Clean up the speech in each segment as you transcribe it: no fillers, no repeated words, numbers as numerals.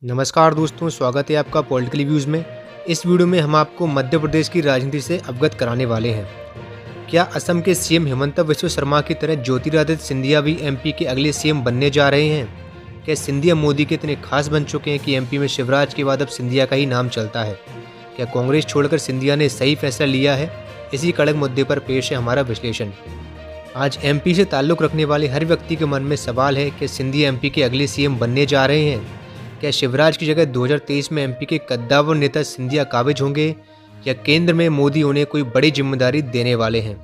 नमस्कार दोस्तों, स्वागत है आपका पॉलिटिकल व्यूज़ में। इस वीडियो में हम आपको मध्य प्रदेश की राजनीति से अवगत कराने वाले हैं। क्या असम के सीएम हिमंत बिस्वा शर्मा की तरह ज्योतिरादित्य सिंधिया भी एमपी के अगले सीएम बनने जा रहे हैं? क्या सिंधिया मोदी के इतने खास बन चुके हैं कि एमपी में शिवराज के बाद अब सिंधिया का ही नाम चलता है? क्या कांग्रेस छोड़कर सिंधिया ने सही फैसला लिया है? इसी कड़क मुद्दे पर पेश है हमारा विश्लेषण। आज एमपी से ताल्लुक़ रखने वाले हर व्यक्ति के मन में सवाल है कि सिंधिया एमपी के अगले सीएम बनने जा रहे हैं। क्या शिवराज की जगह 2023 में एमपी के कद्दावर नेता सिंधिया काबिज होंगे या केंद्र में मोदी उन्हें कोई बड़ी जिम्मेदारी देने वाले हैं?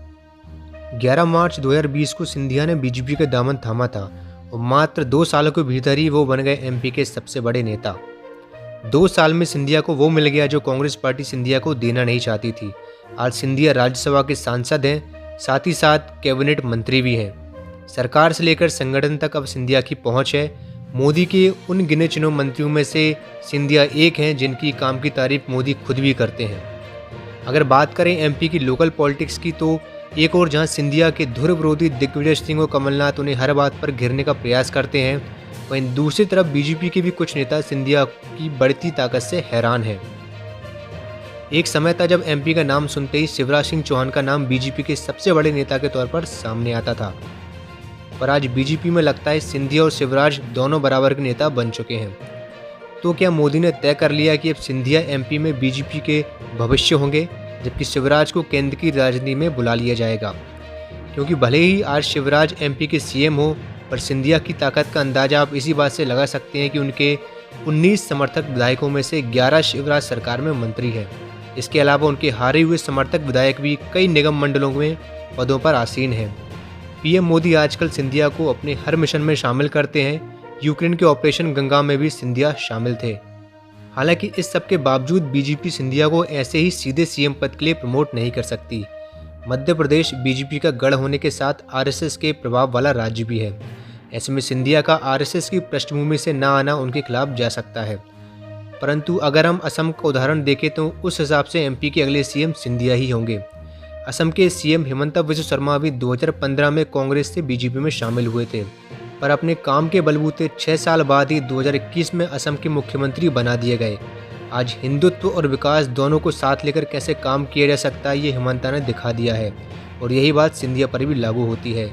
11 मार्च 2020 को सिंधिया ने बीजेपी का दामन थामा था और मात्र 2 सालों के भीतर ही वो बन गए एमपी के सबसे बड़े नेता। 2 साल में सिंधिया को वो मिल गया जो कांग्रेस पार्टी सिंधिया को देना नहीं चाहती थी। आज सिंधिया राज्यसभा के सांसद हैं, साथ ही साथ कैबिनेट मंत्री भी हैं। सरकार से लेकर संगठन तक अब सिंधिया की पहुंच है। मोदी के उन गिने चुने मंत्रियों में से सिंधिया एक हैं जिनकी काम की तारीफ मोदी खुद भी करते हैं। अगर बात करें एमपी की लोकल पॉलिटिक्स की, तो एक और जहां सिंधिया के धुर विरोधी दिग्विजय सिंह और कमलनाथ उन्हें हर बात पर घेरने का प्रयास करते हैं, वहीं दूसरी तरफ बीजेपी के भी कुछ नेता सिंधिया की बढ़ती ताकत से हैरान हैं। एक समय था जब एमपी का नाम सुनते ही शिवराज सिंह चौहान का नाम बीजेपी के सबसे बड़े नेता के तौर पर सामने आता था, पर आज बीजेपी में लगता है सिंधिया और शिवराज दोनों बराबर के नेता बन चुके हैं। तो क्या मोदी ने तय कर लिया कि अब सिंधिया एमपी में बीजेपी के भविष्य होंगे, जबकि शिवराज को केंद्र की राजनीति में बुला लिया जाएगा? क्योंकि भले ही आज शिवराज एमपी के सीएम हो, पर सिंधिया की ताकत का अंदाजा आप इसी बात से लगा सकते हैं कि उनके 19 समर्थक विधायकों में से 11 शिवराज सरकार में मंत्री हैं। इसके अलावा उनके हारे हुए समर्थक विधायक भी कई निगम मंडलों में पदों पर आसीन हैं। पीएम मोदी आजकल सिंधिया को अपने हर मिशन में शामिल करते हैं। यूक्रेन के ऑपरेशन गंगा में भी सिंधिया शामिल थे। हालांकि इस सब के बावजूद बीजेपी सिंधिया को ऐसे ही सीधे सीएम पद के लिए प्रमोट नहीं कर सकती। मध्य प्रदेश बीजेपी का गढ़ होने के साथ आरएसएस के प्रभाव वाला राज्य भी है। ऐसे में सिंधिया का आरएसएस की पृष्ठभूमि से ना आना उनके खिलाफ जा सकता है। परंतु अगर हम असम का उदाहरण देखें तो उस हिसाब से एमपी के अगले सीएम सिंधिया ही होंगे। असम के सीएम हिमंत बिस्वा शर्मा भी 2015 में कांग्रेस से बीजेपी में शामिल हुए थे, पर अपने काम के बलबूते 6 साल बाद ही 2021 में असम के मुख्यमंत्री बना दिए गए। आज हिंदुत्व और विकास दोनों को साथ लेकर कैसे काम किया जा सकता है, ये हिमंता ने दिखा दिया है, और यही बात सिंधिया पर भी लागू होती है।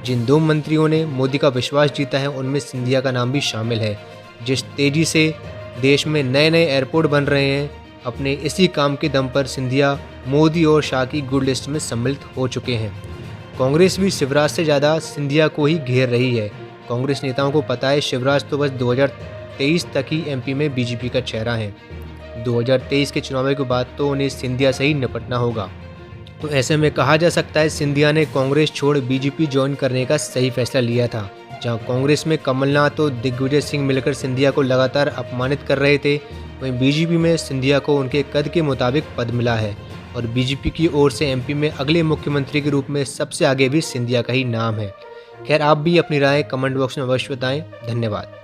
जिन 2 मंत्रियों ने मोदी का विश्वास जीता है, उनमें सिंधिया का नाम भी शामिल है। जिस तेजी से देश में नए नए एयरपोर्ट बन रहे हैं, अपने इसी काम के दम पर सिंधिया मोदी और शाह की गुड लिस्ट में सम्मिलित हो चुके हैं। कांग्रेस भी शिवराज से ज़्यादा सिंधिया को ही घेर रही है। कांग्रेस नेताओं को पता है शिवराज तो बस 2023 तक ही एमपी में बीजेपी का चेहरा है। 2023 के चुनाव के बाद तो उन्हें सिंधिया से ही निपटना होगा। तो ऐसे में कहा जा सकता है सिंधिया ने कांग्रेस छोड़ बीजेपी ज्वाइन करने का सही फैसला लिया था। जहां कांग्रेस में कमलनाथ और दिग्विजय सिंह मिलकर सिंधिया को लगातार अपमानित कर रहे थे, वहीं बीजेपी में सिंधिया को उनके कद के मुताबिक पद मिला है, और बीजेपी की ओर से एमपी में अगले मुख्यमंत्री के रूप में सबसे आगे भी सिंधिया का ही नाम है। खैर, आप भी अपनी राय कमेंट बॉक्स में अवश्य बताएं। धन्यवाद।